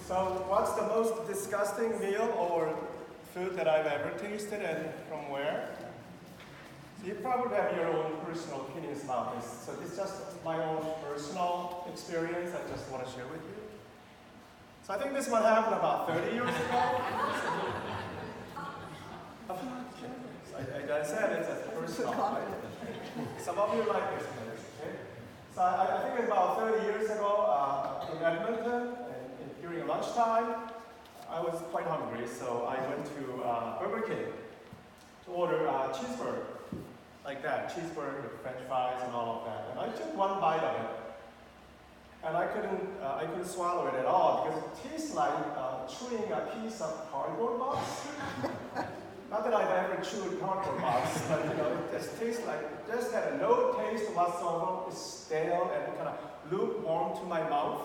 So what's the most disgusting meal or food that I've ever tasted, and from where? So you probably have your own personal opinions about this. So this is just my own personal experience I just want to share with you. So I think this one happened about 30 years ago. I said it's a personal, right? Some of you like this place, okay? So I think about 30 years ago in Edmonton, during lunchtime, I was quite hungry, so I went to Burger King to order a cheeseburger, like that, cheeseburger with French fries and all of that. And I took one bite of it, and I couldn't swallow it at all because it tastes like chewing a piece of cardboard box. Not that I've ever chewed cardboard box, but it just tastes like, it just had no taste whatsoever. It's stale and kind of lukewarm to my mouth.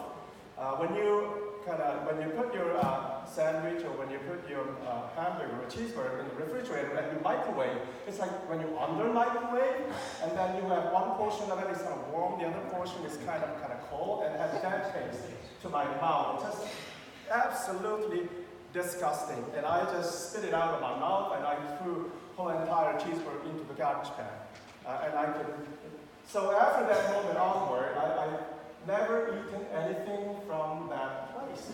When you put your sandwich or when you put your hamburger or cheeseburger in the refrigerator and you microwave, it's like when you under microwave, and then you have one portion of it is kind of warm, the other portion is kind of cold, and has that taste to my mouth. It's just absolutely disgusting. And I just spit it out of my mouth, and I threw the whole entire cheeseburger into the garbage can. So after that moment onward, I never eaten anything from that place.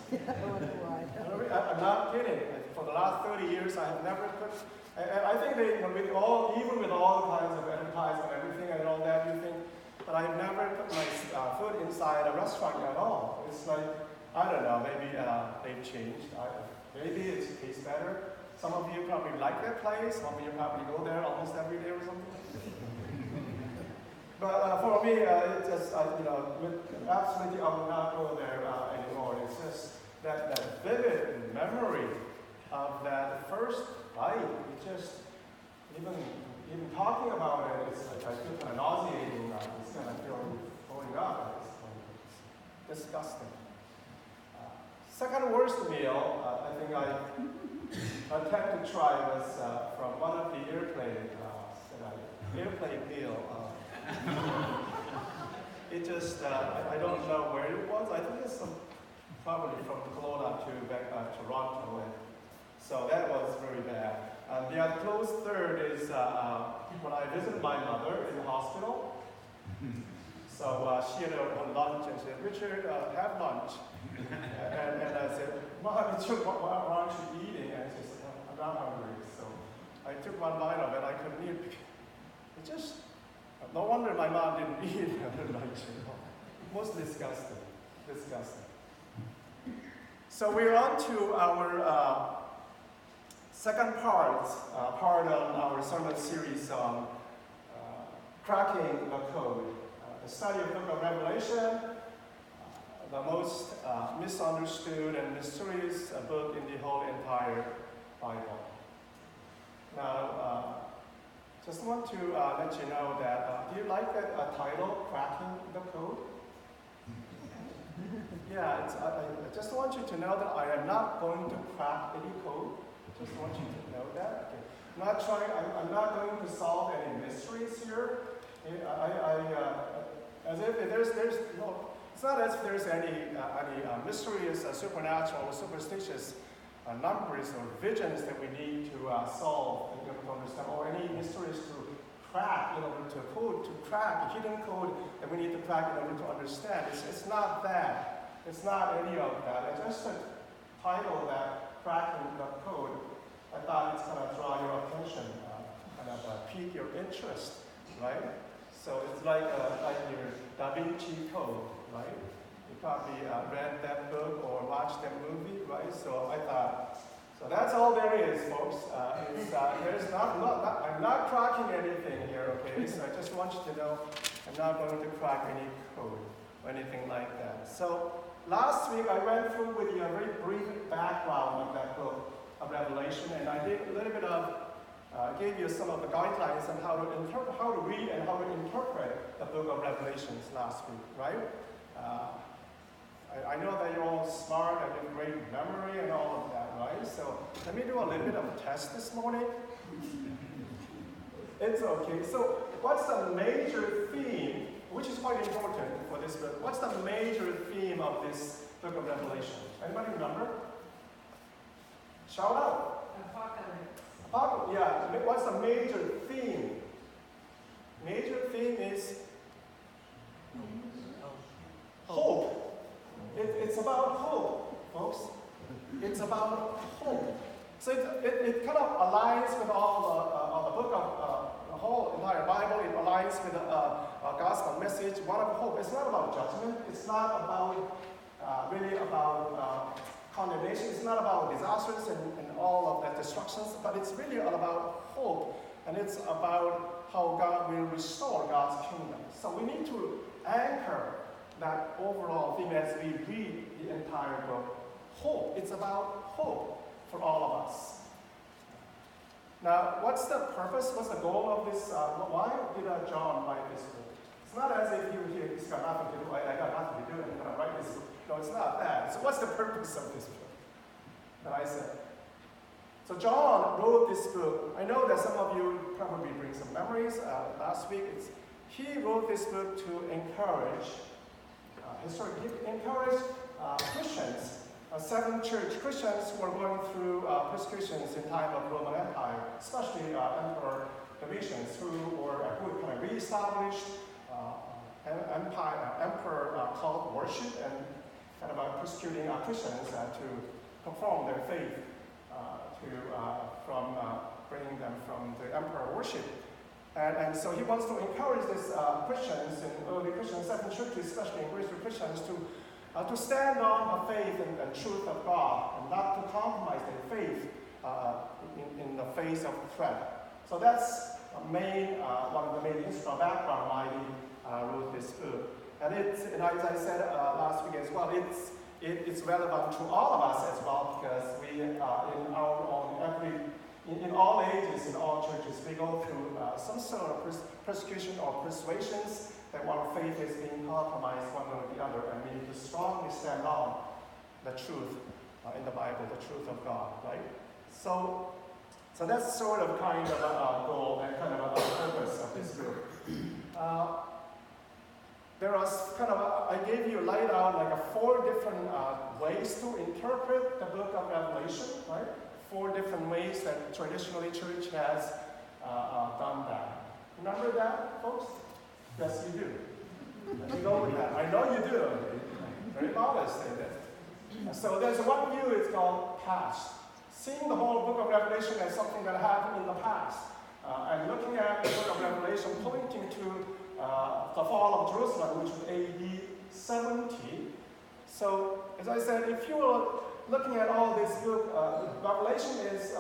I'm not kidding. For the last 30 years, I have never put. And I think they, even with all kinds of advertising and everything and all that, you think, but I've never put my food inside a restaurant at all. It's like, I don't know, maybe they've changed. Maybe it tastes better. Some of you probably like that place. Some of you probably go there almost every day or something. But for me, it's just, absolutely I will not go there anymore. It's just that vivid memory of that first bite. It just, even talking about it, it's like I feel kind of nauseating. It's kind of going up. It's disgusting. Second worst meal, I think I attempted to try was from one of the airplane meal. It just, I don't know where it was. I think it's probably from Kelowna to Toronto. And so that was very bad. And the close third is when I visited my mother in the hospital. So she had a lunch and she said, "Richard, have lunch." and I said, "Mom, why aren't you eating?" And she said, "I'm not hungry." So I took one bite of it. I couldn't eat it. It just, no wonder my mom didn't eat lunch. Most disgusting. So we're on to our second part on our sermon series on cracking the code. The study of the book of Revelation, the most misunderstood and mysterious book in the whole entire Bible. Now, just want to let you know that, do you like that title, Cracking the Code? Yeah, I just want you to know that I am not going to crack any code. Just want you to know that. Okay. I'm not going to solve any mysteries here. As if it's not as if there's any mysterious, supernatural, or superstitious numbers or visions that we need to solve to understand, or any mysteries to crack in order to crack, a hidden code that we need to crack in order to understand. It's not that. It's not any of that. It's just a title that cracking the code. I thought it's going to draw your attention, pique your interest, right? So it's like your Da Vinci Code, right? You probably read that book or watched that movie, right? So I thought, so that's all there is, folks. I'm not cracking anything here, okay? So I just want you to know I'm not going to crack any code or anything like that. So last week I went through with you a very brief background of that book of Revelation, and I did a little bit of gave you some of the guidelines on how to read and how to interpret the book of Revelations last week, right? I know that you're all smart and you have great memory and all of that, right? So let me do a little bit of a test this morning. It's okay. So what's the major theme which is quite important for this book. What's the major theme of this book of Revelation? Anybody remember? Shout out. Apocalypse. Yeah. What's the major theme? Major theme is hope. It's about hope, folks. It's about hope. So it kind of aligns with all the book of the whole entire Bible. It aligns with the gospel message, one of hope. It's not about judgment. It's not about really about condemnation. It's not about disasters and all of the destructions, but it's really all about hope. And it's about how God will restore God's kingdom. So we need to anchor that overall theme as we read the entire book. Hope. It's about hope for all of us. Now, what's the purpose? What's the goal of this? Why did John write this book? It's not as if you here, he's got nothing to do, I got nothing to do, and I'm going to write this book. No, it's not that. So what's the purpose of this book? That I said. So John wrote this book. I know that some of you probably bring some memories. Last week, he wrote this book to encourage Christians, 7 church Christians who are going through persecutions in time of Roman Empire, especially Emperor Domitian, who kind of reestablished emperor cult worship and kind of persecuting Christians to perform their faith, from bringing them from the emperor worship. And so he wants to encourage these Christians and early Christians, 7 churches, especially English Christians, to stand on the faith and truth of God and not to compromise their faith in the face of threat. So that's one of the main historical background why he wrote this book. And as I said last week as well, it's relevant to all of us as well, because we in our own in all ages, in all churches, we go through some sort of persecution or persuasions that our faith is being compromised one way or the other, and we need to strongly stand on the truth in the Bible, the truth of God, right? So that's sort of kind of a goal and kind of a purpose of this book. There was I gave you laid out like 4 different ways to interpret the book of Revelation, right? 4 different ways that traditionally church has done that. Remember that, folks? Yes, you do. Let me go with that. I know you do. Very modest in it. So there's one view, it's called past. Seeing the whole book of Revelation as something that happened in the past. And looking at the book of Revelation pointing to the fall of Jerusalem, which was AD 70. So, as I said, if you are looking at all this book, Revelation is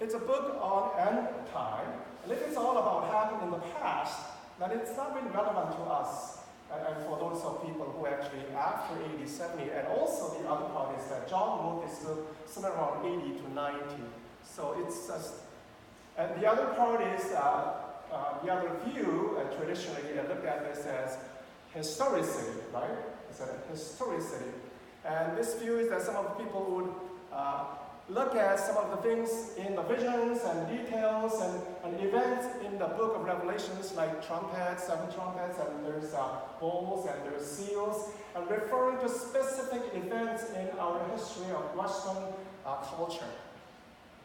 it's a book on end time. And if it's all about happening in the past, then it's not really relevant to us. And for those of people who actually after AD 70, and also the other part is that John wrote this book somewhere around 80 to 90. So it's just, and the other part is the other view, traditionally I look at this as historicity, right? It's a historicity. And this view is that some of the people would look at some of the things in the visions and details and events in the book of Revelations, like trumpets, 7 trumpets, and there's bowls and there's seals, and referring to specific events in our history of Western culture.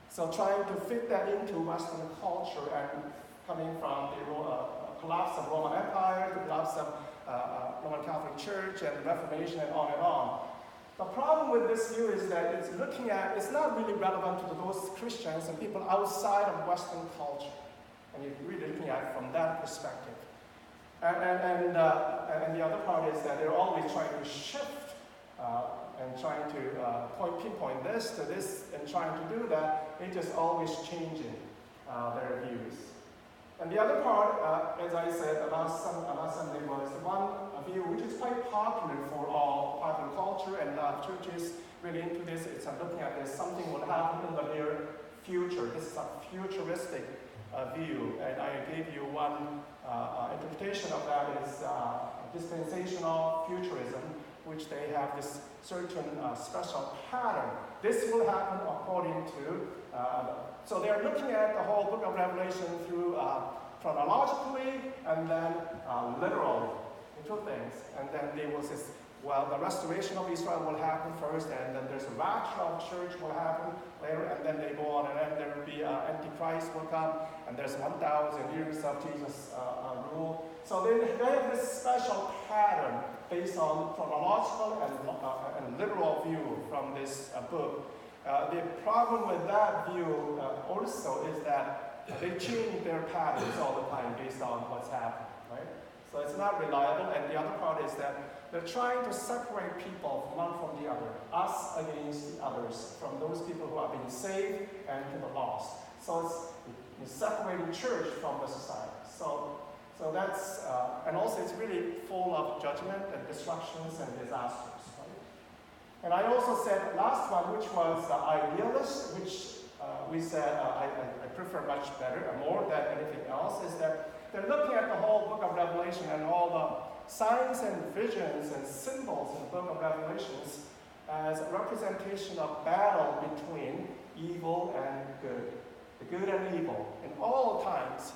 So trying to fit that into Western culture and coming from the collapse of Roman Empire, the collapse of Roman Catholic Church and the Reformation and on and on. The problem with this view is that it's not really relevant to those Christians and people outside of Western culture. And you're really looking at it from that perspective. And the other part is that they're always trying to shift and trying to pinpoint this to this and trying to do that. They're just always changing their views. And the other part, as I said, last Sunday was one view which is quite popular for all popular culture and churches really into this. It's looking at this, something will happen in the near future. This is a futuristic view. And I gave you one interpretation of that is dispensational futurism, which they have this certain special pattern. This will happen according to so they're looking at the whole book of Revelation through chronologically and then literally, two things. And then there was this, well, the restoration of Israel will happen first, and then there's a rapture of church will happen later, and then they go on, and then there will be Antichrist will come, and there's 1,000 years of Jesus' rule. So they have this special pattern based on chronological and literal view from this book. The problem with that view also is that they change their patterns all the time based on what's happening, right? So it's not reliable, and the other part is that they're trying to separate people one from the other, us against the others, from those people who are being saved and to the lost. So it's separating church from the society. So that's, and also it's really full of judgment and destructions and disasters. Right? And I also said last one, which was idealist, which we said I prefer much better and more than anything else, is that they're looking at the whole book of Revelation and all the signs and visions and symbols in the book of Revelations as a representation of battle between evil and good, the good and evil, in all times.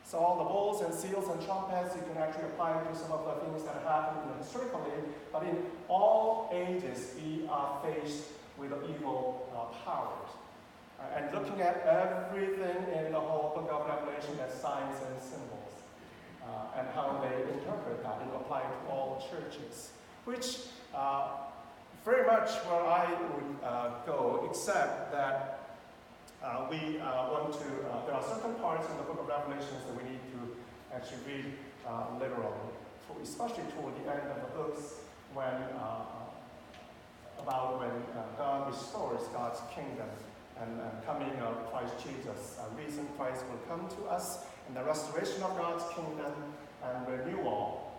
So all the bowls and seals and trumpets, you can actually apply to some of the things that happened historically, but in all ages we are faced with evil powers. And looking at everything in the whole book of Revelation as signs and symbols, and how they interpret that and apply it to all churches, which very much where I would go, except that we want to, there are certain parts in the book of Revelations that we need to actually read literally, especially toward the end of the books when God restores God's kingdom and coming of Christ Jesus. A reason Christ will come to us, and the restoration of God's kingdom and renewal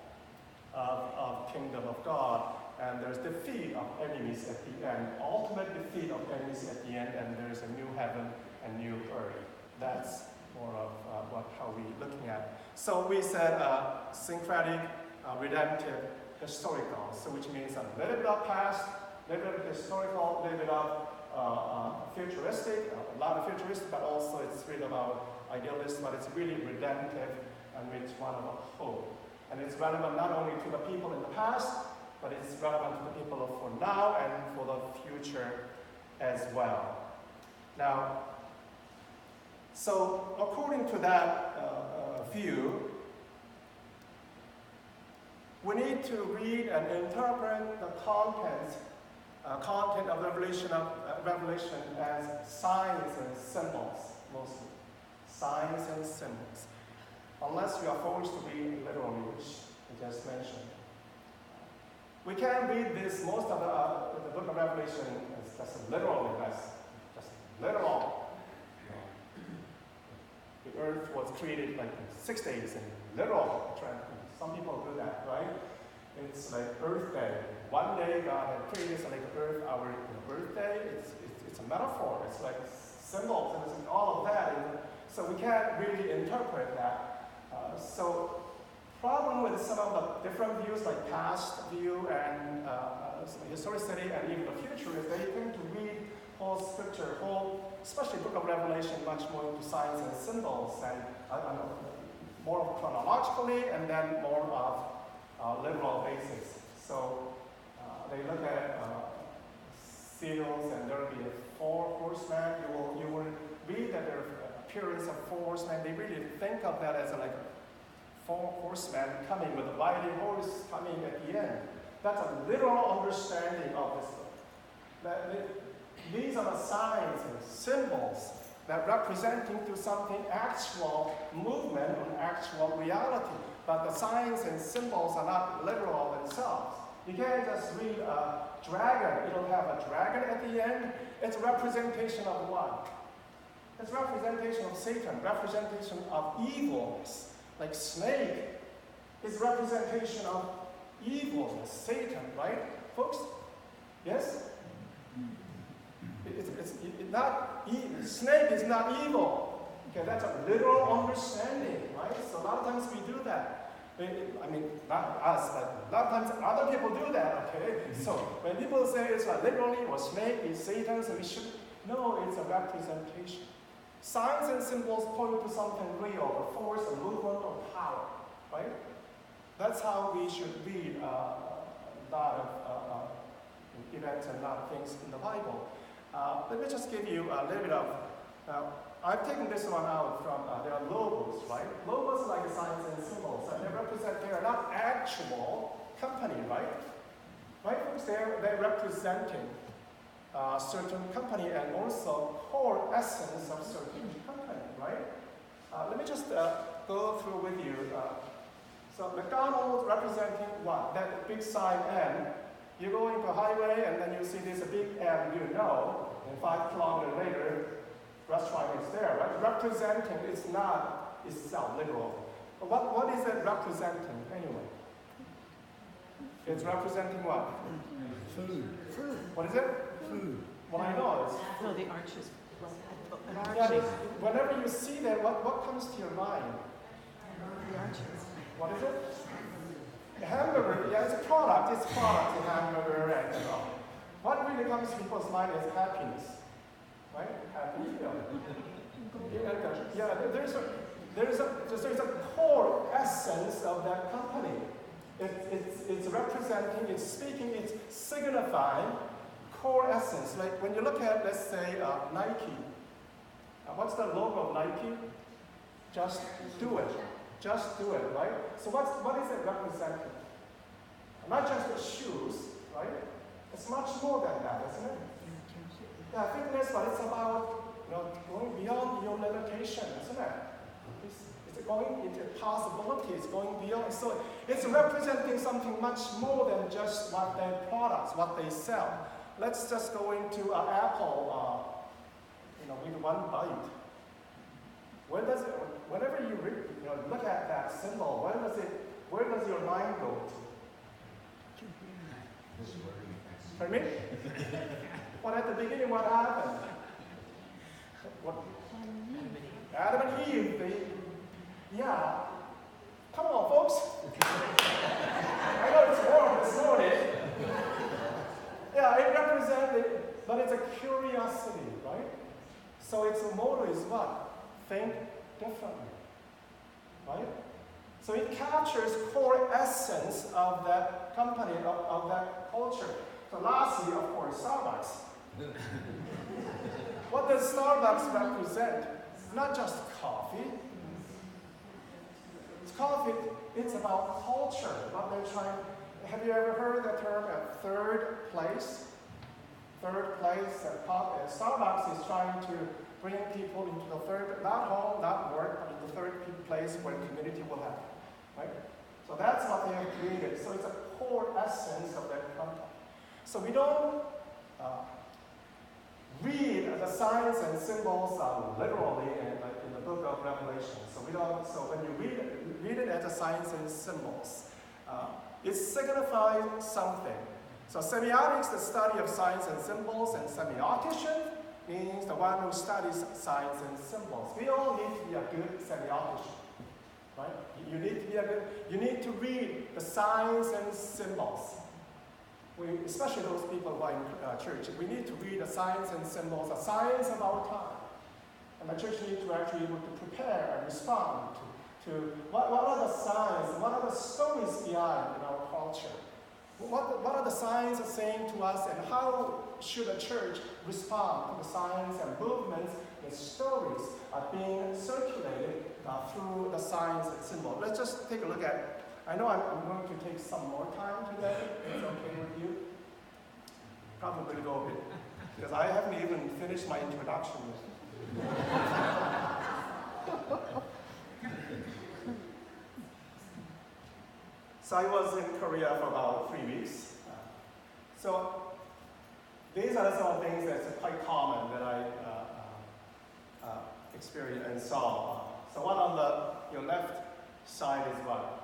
of kingdom of God. And there's defeat of enemies at the end, ultimate defeat of enemies at the end, and there's a new heaven and new earth. That's more of how we're looking at. So we said syncretic, redemptive, historical, so which means a little bit of past, a little bit of historical, a little bit of futuristic, a lot of futuristic, but also it's really about idealist, but it's really redemptive, and it's one of hope. And it's relevant not only to the people in the past, but it's relevant to the people for now and for the future as well. Now, so according to that view, we need to read and interpret the content of Revelation as signs and symbols, mostly. Signs and symbols. Unless you are forced to read literally, which I just mentioned. We can read this, most of the book of Revelation as just literally, just literal. The earth was created like in 6 days, and literal. Some people do that, right? It's like Earth Day. One day God had created like Earth, our Earth Day. It's a metaphor. It's like symbols and it's all of that. And so we can't really interpret that. So problem with some of the different views, like past view and historicity and even the future, is they tend to read whole scripture, especially book of Revelation, much more into signs and symbols, and more of chronologically, and then more of literal basis. So they look at seals, and there will be 4 horsemen. You will read that there appearance of 4 horsemen. They really think of that as like 4 horsemen coming with a riding horse coming at the end. That's a literal understanding of this book. These are the signs and symbols that representing to something actual movement and actual reality. But the signs and symbols are not literal themselves. You can't just read a dragon. It'll have a dragon at the end. It's a representation of what? It's a representation of Satan, representation of evilness. Like snake is representation of evilness, Satan, right, folks? Yes? Snake is not evil. Okay, that's a literal understanding, right? So a lot of times we do that. I mean, not us, but a lot of times other people do that, okay? So when people say it's like literally or snake is Satan, so we should, no, it's a representation. Signs and symbols point to something real, a force, a movement, or power, right? That's how we should read a lot of events and a lot of things in the Bible. Let me just give you a little bit of, I've taken this one out from, there are logos, right? Logos like signs and symbols, and they are not actual company, right? Right, folks, they're representing a certain company and also core essence of certain company, right? Let me just go through with you. So McDonald's representing what? That big sign M. You go into a highway and then you see this big M, and 5 kilometers later, restaurant is there, right? Representing is not itself literal. But what is it representing anyway? It's representing what? Food. What is it? Food. What I know is... No, the arches. Yeah, whenever you see that, what comes to your mind? The arches. What is it? A hamburger, yeah, it's a product, a hamburger, and what really comes to people's mind is happiness, right? Happy feeling. Yeah, there's a core essence of that company. It's representing, it's speaking, it's signifying core essence. Like when you look at, let's say, Nike. What's the logo of Nike? Just do it. Just do it, right? So what is it representing? Not just the shoes, right? It's much more than that, isn't it? Yeah, fitness, but it's about going beyond your limitation, isn't it? It's going into possibilities, going beyond. So it's representing something much more than just what their products, what they sell. Let's just go into Apple, with one bite. Whenever you look at that symbol, where does your mind go to? Pardon me? Well, at the beginning, what happened? Adam and Eve, yeah. Come on, folks. I know it's warm this morning. Yeah, it represents, but it's a curiosity, right? So its motto is what? Think differently, right? So it captures core essence of that company, of that culture. So lastly, of course, Starbucks. What does Starbucks represent? It's not just coffee. It's coffee, it's about culture, what they're trying. Have you ever heard the term third place? Third place, Starbucks is trying to bring people into the third, not home, not work, but in the third place where community will happen, right? So that's what they have created. So it's a core essence of that company. So we don't read the signs and symbols literally in the book of Revelation. So we don't. So when you read it as a signs and symbols, it signifies something. So semiotics, the study of signs and symbols, and semiotician means the one who studies signs and symbols. We all need to be a good semiotician, right? You need to read the signs and symbols. Especially those people who are in church, we need to read the signs and symbols, the signs of our time. And the church needs to actually be able to prepare and respond to what are the signs, what are the stories behind in our culture. What are the signs saying to us, and how should a church respond to the signs and movements and stories being circulated through the signs and symbols? Let's just take a look at. I know I'm going to take some more time today. It's okay with you? Probably go a bit, because I haven't even finished my introduction yet. So I was in Korea for about 3 weeks. So these are some things that's quite common that I experienced and saw. So one on your left side is what?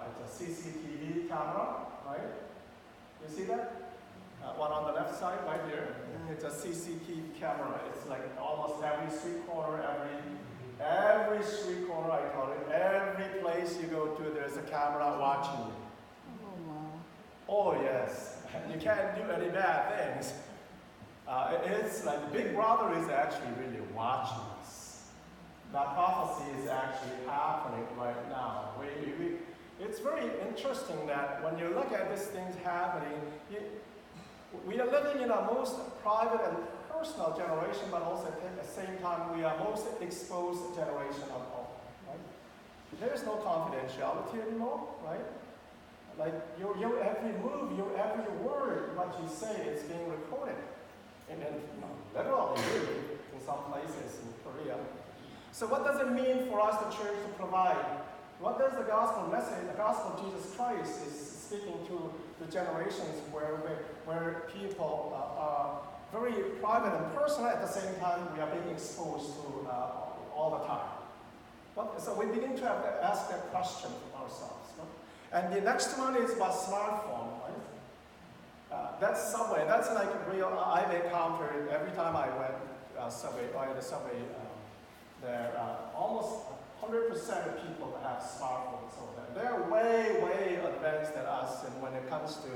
It's a CCTV camera, right? You see that? One on the left side, right here. It's a CCTV camera. It's like almost every street corner, every street corner, I call it. Every place you go to, there's a camera watching you. Oh, wow. Oh, yes. You can't do any bad things. It's like Big Brother is actually really watching us. that prophecy is actually happening right now. It's very interesting that when you look at these things happening, we are living in a most private and personal generation, but also at the same time, we are most exposed generation of all. Right? There is no confidentiality anymore, right? Like your every move, your every word, what you say is being recorded. And then, literally, in some places in Korea. So what does it mean for us, the church, to provide? What does the gospel message, the gospel of Jesus Christ is speaking to the generations where people are very private and personal, at the same time we are being exposed to all the time. So we begin to have to ask that question from ourselves. Right? And the next one is about smartphone. Right? That's Subway. That's like real. I've encountered every time I went Subway or the Subway there. Almost 100% of people have smartphones over there. They're way, way advanced than us, and when it comes to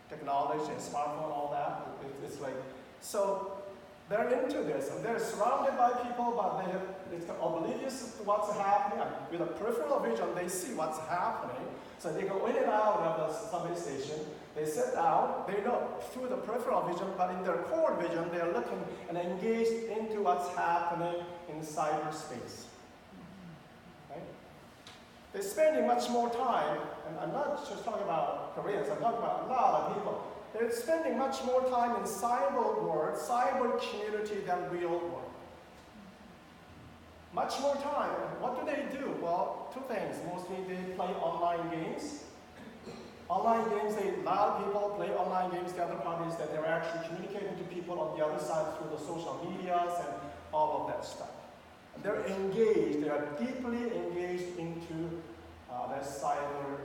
technology and smartphone, all that, it's like, so they're into this, and they're surrounded by people, but it's oblivious to what's happening. With a peripheral vision, they see what's happening, so they go in and out of the subway station. They sit down, they know through the peripheral vision, but in their core vision, they're looking and engaged into what's happening in cyberspace. They're spending much more time, and I'm not just talking about Koreans, I'm talking about a lot of people. They're spending much more time in cyber world, cyber community than real world. Much more time. What do? Well, two things. Mostly they play online games. Online games, a lot of people play online games. The other part is that they're actually communicating to people on the other side through the social medias and all of that stuff. They're engaged, they are deeply engaged into their cyber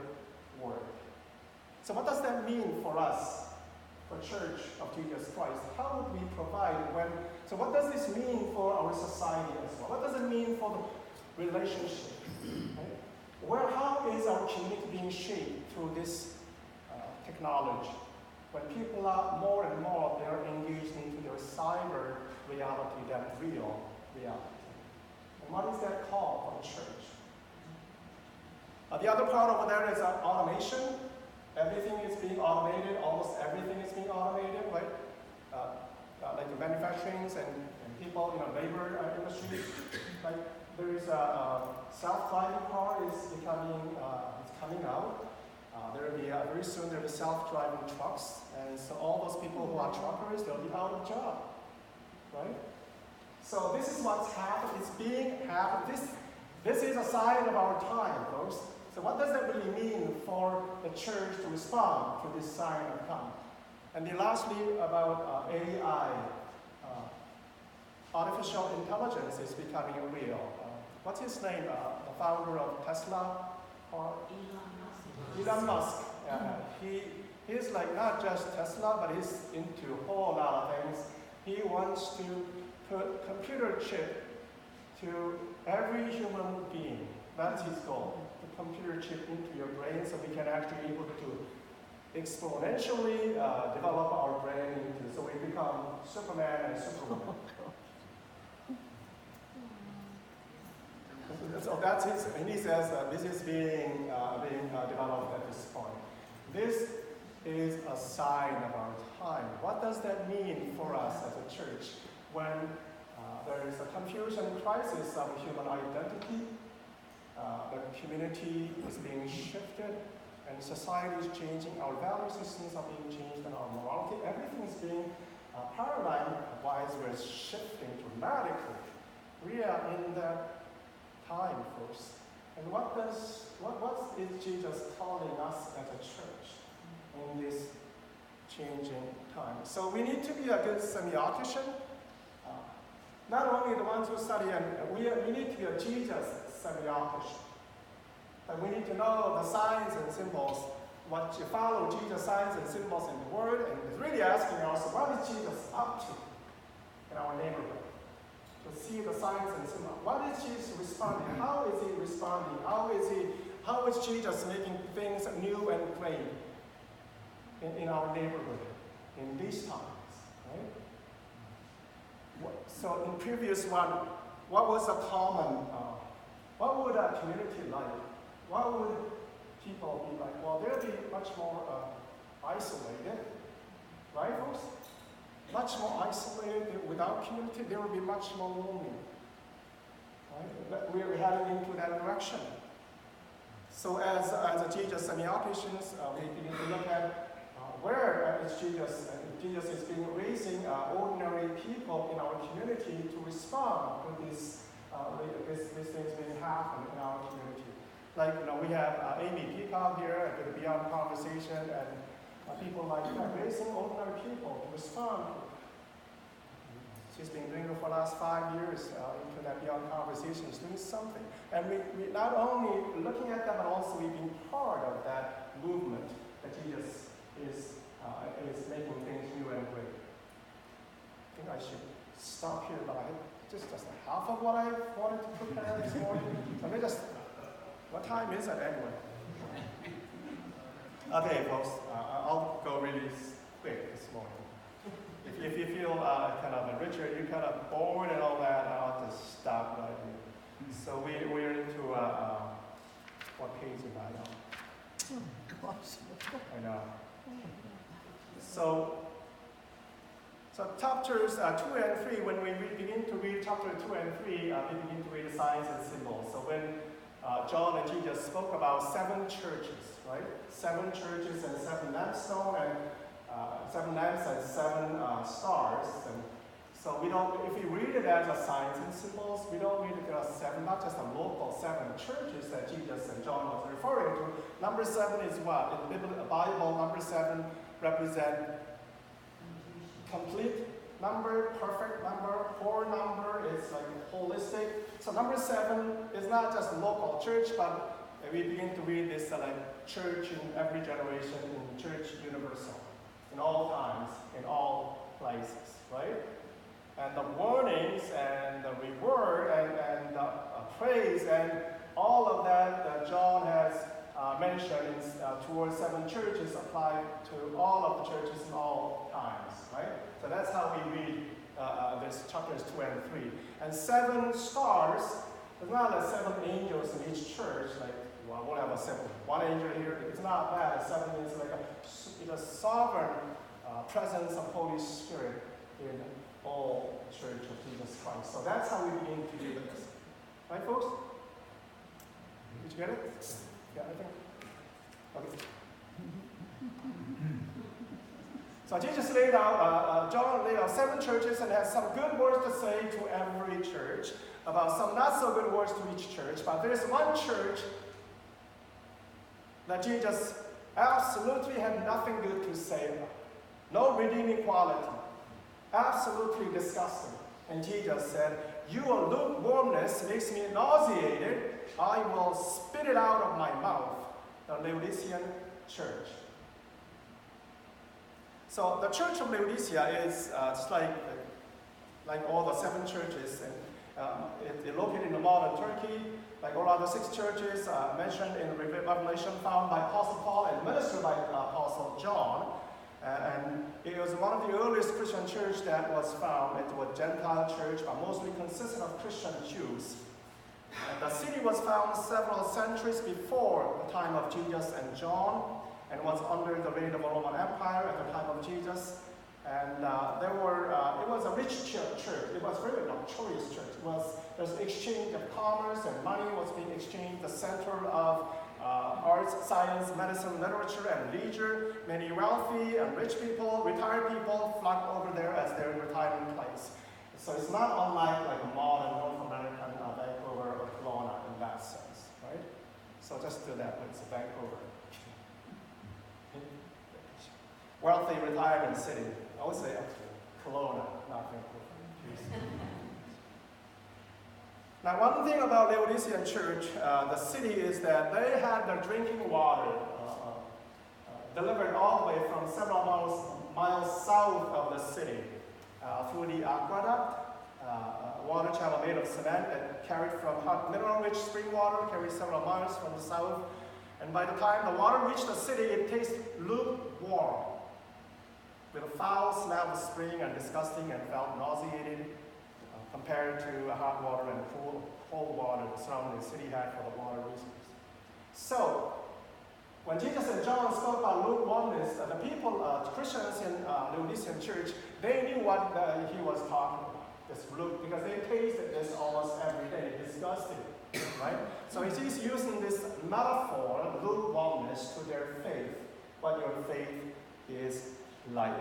world. So what does that mean for us, for Church of Jesus Christ? How would we provide so what does this mean for our society as well? What does it mean for the relationship? Right? How is our community being shaped through this technology? When people are more and more, they're engaged into their cyber reality than real reality. What is that call for the church? The other part over there is automation. Everything is being automated. Almost everything is being automated, right? Like the manufacturing and people, labor industry. Like there is a self-driving car is coming out. There will be very soon there will be self-driving trucks, and so all those people who are truckers, they'll be out of job, right? So this is what's happening. It's being happened. This is a sign of our time, folks. So what does that really mean for the church to respond to this sign of time? And then lastly, about AI. Artificial intelligence is becoming real. What's his name? The founder of Tesla? Elon Musk. He's like not just Tesla, but he's into a whole lot of things. He wants to put computer chip to every human being. That's his goal. The computer chip into your brain so we can actually be able to exponentially develop our brain so we become Superman and Superwoman. So that's his, and he says this is being developed at this point. This is a sign of our time. What does that mean for us as a church when there is a confusion crisis of human identity? The community is being shifted, and society is changing. Our value systems are being changed, and our morality, everything is being paradigm-wise, we're shifting dramatically. We are in that time, folks. And what is Jesus calling us as a church in this changing time? So we need to be a good semiotician. Not only the ones who study, and we need to be a Jesus semiotician. But we need to know the signs and symbols, what you follow Jesus' signs and symbols in the Word, and it's really asking us, what is Jesus up to in our neighborhood? To see the signs and symbols. What is Jesus responding? How is he responding? How is Jesus making things new and great in our neighborhood in these times? Right? So in previous one, what was a common, what would a community like? What would people be like? Well, they'll be much more isolated, right, folks? Much more isolated. Without community, they will be much more lonely. Right? We're heading into that direction. So as Jesus and the occasions, we begin to look at where is Jesus, and Jesus is being raising ordinary people in our community to respond to these things being happening in our community. Like, we have Amy Peacock here at the Beyond Conversation, and people like that, raising ordinary people to respond. She's been doing it for the last 5 years into that Beyond Conversation. She's doing something. And we not only looking at that, but also we've been part of that movement that Jesus is making things new and great. I think I should stop here, but I just half of what I wanted to prepare this morning. Let me what time is it anyway? Okay, folks, I'll go really quick this morning. If you feel kind of Richard, you're kind of bored and all that, I'll just stop right here. So we're into what page am I on? I know. So chapters 2 and 3, when we begin to read chapter 2 and 3, we begin to read the signs and symbols. So when John and Jesus spoke about 7 churches, right? 7 churches and 7 lampstones, and 7 lamps and 7 stars. And so if we read it as a signs and symbols, we don't read it as 7, not just a local 7 churches that Jesus and John was referring to. Number 7 is what? In the Bible, number 7 represent complete number, perfect number, whole number. It's like holistic. So number 7 is not just a local church, but we begin to read this like church in every generation, in church universal, in all times, in all places, right? And the warnings and the reward and the praise and all of that John has mentioned towards 7 churches apply to all of the churches in all times, right? So that's how we read this chapters 2 and 3. And 7 stars, it's not like 7 angels in each church, like, well, we'll have a 7, 1 angel here. It's not that. 7 is like a sovereign presence of Holy Spirit in all church of Jesus Christ. So that's how we begin to do this. Right, folks? Did you get it? Yeah, I think. Okay. So Jesus laid out, John laid out 7 churches and has some good words to say to every church, about some not so good words to each church. But there's one church that Jesus absolutely had nothing good to say about. No redeeming quality. Absolutely disgusting. And Jesus said, "Your lukewarmness makes me nauseated. I will spit it out of my mouth." The Laodicean church. So the church of Laodicea is just like all the 7 churches, and it's located in the modern Turkey, like all other 6 churches mentioned in Revelation, found by Apostle Paul and ministered by Apostle John. And it was one of the earliest Christian churches that was found. It was a Gentile church, but mostly consisted of Christian Jews. And the city was found several centuries before the time of Jesus and John, and was under the reign of the Roman Empire at the time of Jesus. And it was a rich church. It was a very luxurious church. There was exchange of commerce, and money was being exchanged. The center of arts, science, medicine, literature, and leisure. Many wealthy and rich people, retired people flocked over there as their retirement place. So it's not unlike like a modern North American Vancouver or Kelowna in that sense, right? So just do that, it's Vancouver. Wealthy retirement city. I would say Kelowna, not Vancouver. Now, one thing about Laodicean church, the city, is that they had their drinking water delivered all the way from several miles south of the city through the aqueduct, water channel made of cement that carried from hot mineral-rich spring water, carried several miles from the south. And by the time the water reached the city, it tasted lukewarm, with a foul smell of spring and disgusting, and felt nauseating compared to hot water and cold water the surrounding city had for the water resource. So, when Jesus and John spoke about lukewarmness, the people, Christians in Lukewarm Church, they knew what he was talking about, this luke, because they tasted this almost every day, disgusting, right? So he's using this metaphor, lukewarmness, to their faith, what your faith is like.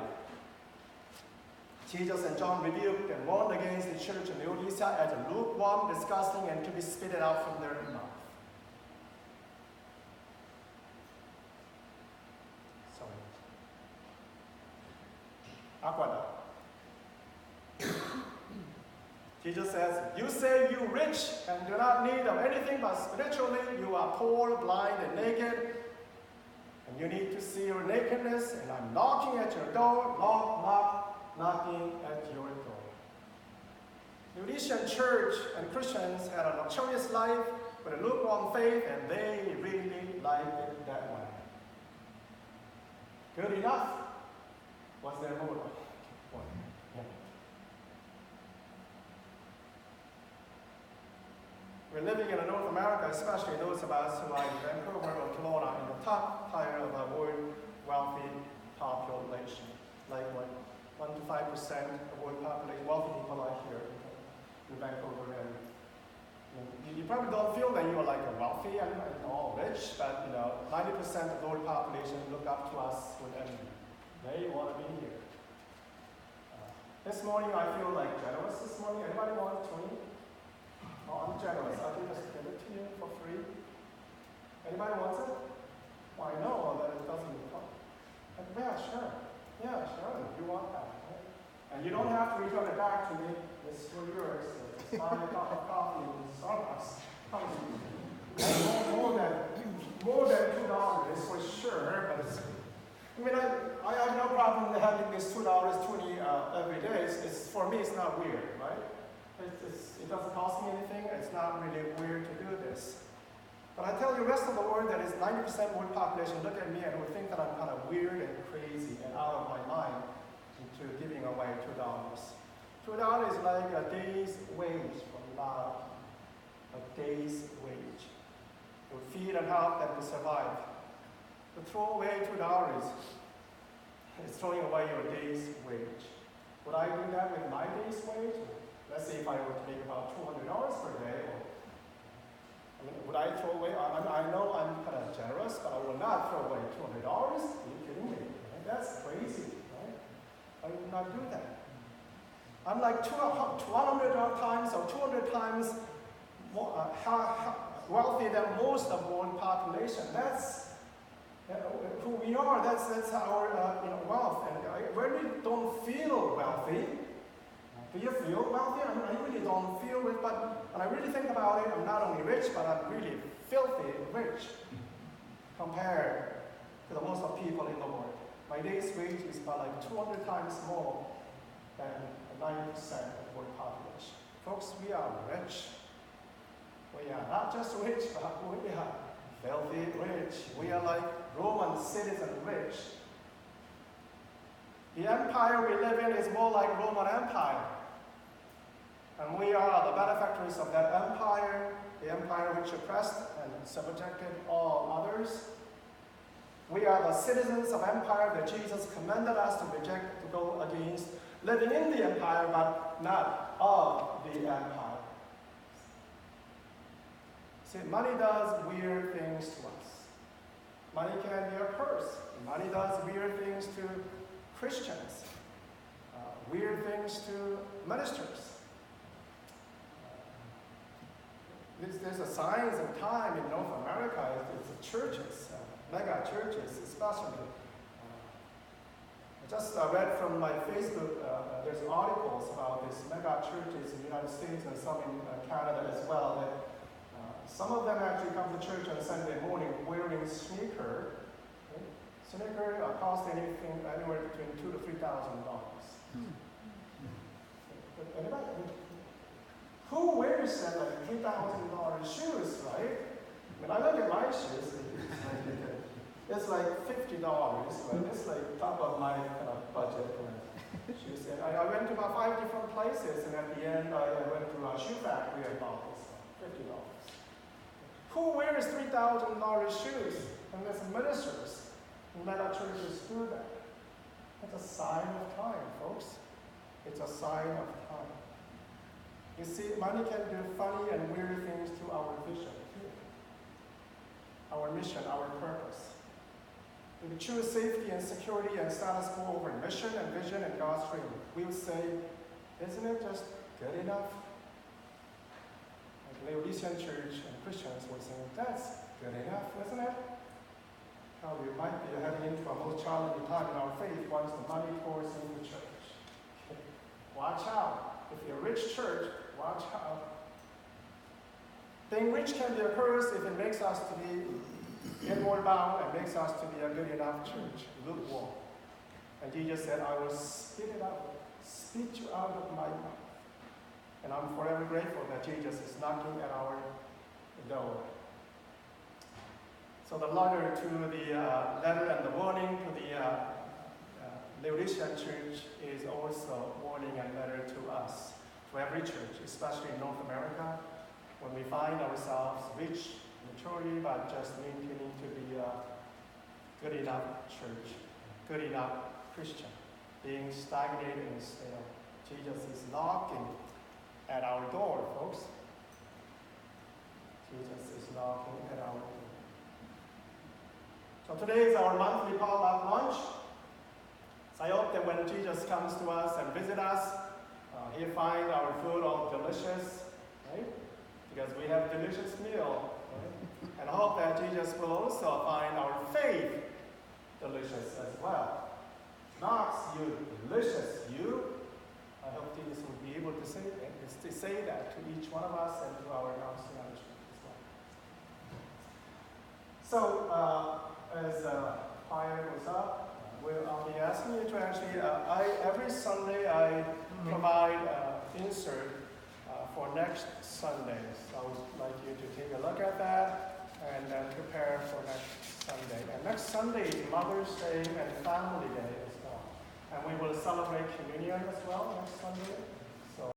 Jesus and John rebuked and warned against the church in Laodicea as lukewarm, disgusting, and to be spitted out from their mouth. Aquada. Jesus says, you say you rich and do not need of anything, but spiritually you are poor, blind, and naked, and you need to see your nakedness, and I'm knocking at your door, knocking at your door. The Laodicean church and Christians had a luxurious life with a lukewarm faith, and they really liked it that way. Good enough was their motto. Yeah. We're living in North America, especially those of us who are in Vancouver or Kelowna, in the top tier of the world wealthy population. Like what, 1 to 5% of world population, wealthy people are here in Vancouver. And you probably don't feel that you are like a wealthy and all rich, but 90% of the world population look up to us with envy. They want to be here. This morning I feel like generous this morning. Anybody want 20? Oh, I'm generous. I can just give it to you for free. Anybody wants it? Well, I know that it doesn't come. Yeah, sure. Yeah, sure. You want that, right? And you don't have to return it back to me. It's for yours. It's buy a cup of coffee in Starbucks. More than $2 for sure, but it's, I have no problem having this $2.20 every day. For me, it's not weird, right? It doesn't cost me anything. It's not really weird to do this. But I tell you, the rest of the world that is 90% world population look at me and would think that I'm kind of weird and crazy and out of my mind into giving away $2. $2 is like a day's wage for a lot of people. A day's wage. To feed and help them to survive. To throw away $2 is throwing away your day's wage. Would I do that with my day's wage? Let's say if I were to make about $200 per day, would I throw away? I know I'm kind of generous, but I will not throw away $200. Are you kidding me? Right? That's crazy, right? I would not do that. I'm like 200 times or 200 times more, wealthy than most of the world population. That's who we are. That's our wealth. And I really don't feel wealthy. Do you feel wealthy? I really don't feel it, but when I really think about it, I'm not only rich, but I'm really filthy rich compared to the most of people in the world. My day's wage is about like 200 times more than 90% of the world population. Folks, we are rich. We are not just rich, but we are filthy rich. We are like Roman citizen rich. The empire we live in is more like Roman Empire. And we are the benefactors of that empire, the empire which oppressed and subjected all others. We are the citizens of empire that Jesus commanded us to reject, to go against, living in the empire, but not of the empire. See, money does weird things to us. Money can be a curse. Money does weird things to Christians, weird things to ministers. There's a signs of time in North America. It's the churches, mega churches especially. I just read from my Facebook, there's articles about these mega churches in the United States and some in Canada as well. That some of them actually come to church on Sunday morning wearing sneaker. Okay? Sneaker cost anywhere between $2,000 to $3,000. Anybody? Who wears that like $3,000 shoes, right? When I look at my shoes, it's like $50, right? It's like top of my budget. She said, I went to about 5 different places, and at the end, I went to a shoe factory and bought this $50. Who wears $3,000 shoes unless ministers let our churches do that? It's a sign of time, folks. It's a sign of time. You see, money can do funny and weird things to our vision, too. Our mission, our purpose. If we choose safety and security and status quo over mission and vision and God's dream, we would say, isn't it just good enough? Like Laodicean church and Christians would say, that's good enough, isn't it? How we might be heading into a most challenging time in our faith once the money pours into the church. Okay. Watch out. If you're a rich church, watch out. Being rich can be a curse if it makes us to be inward bound and makes us to be a good enough church, lukewarm. And Jesus said, I will spit it out, spit you out of my mouth. And I'm forever grateful that Jesus is knocking at our door. So the letter to the letter and the warning to the Laodicean church is also warning and letter to us, to every church, especially in North America, when we find ourselves rich, maturity, but just maintaining to be a good enough church, good enough Christian, being stagnated and stale. Jesus is knocking at our door, folks. Jesus is knocking at our door. So today is our monthly potluck lunch. So I hope that when Jesus comes to us and visit us, he'll find our food all delicious, right? Because we have a delicious meal, right? And I hope that Jesus will also find our faith delicious as well. Knox, you delicious, you. I hope Jesus will be able to say that to each one of us and to our Knox as well. So, as choir goes up, I'll be asking you to actually, every Sunday I provide insert for next Sunday. So I would like you to take a look at that and prepare for next Sunday. And next Sunday is Mother's Day and Family Day as well. And we will celebrate communion as well next Sunday.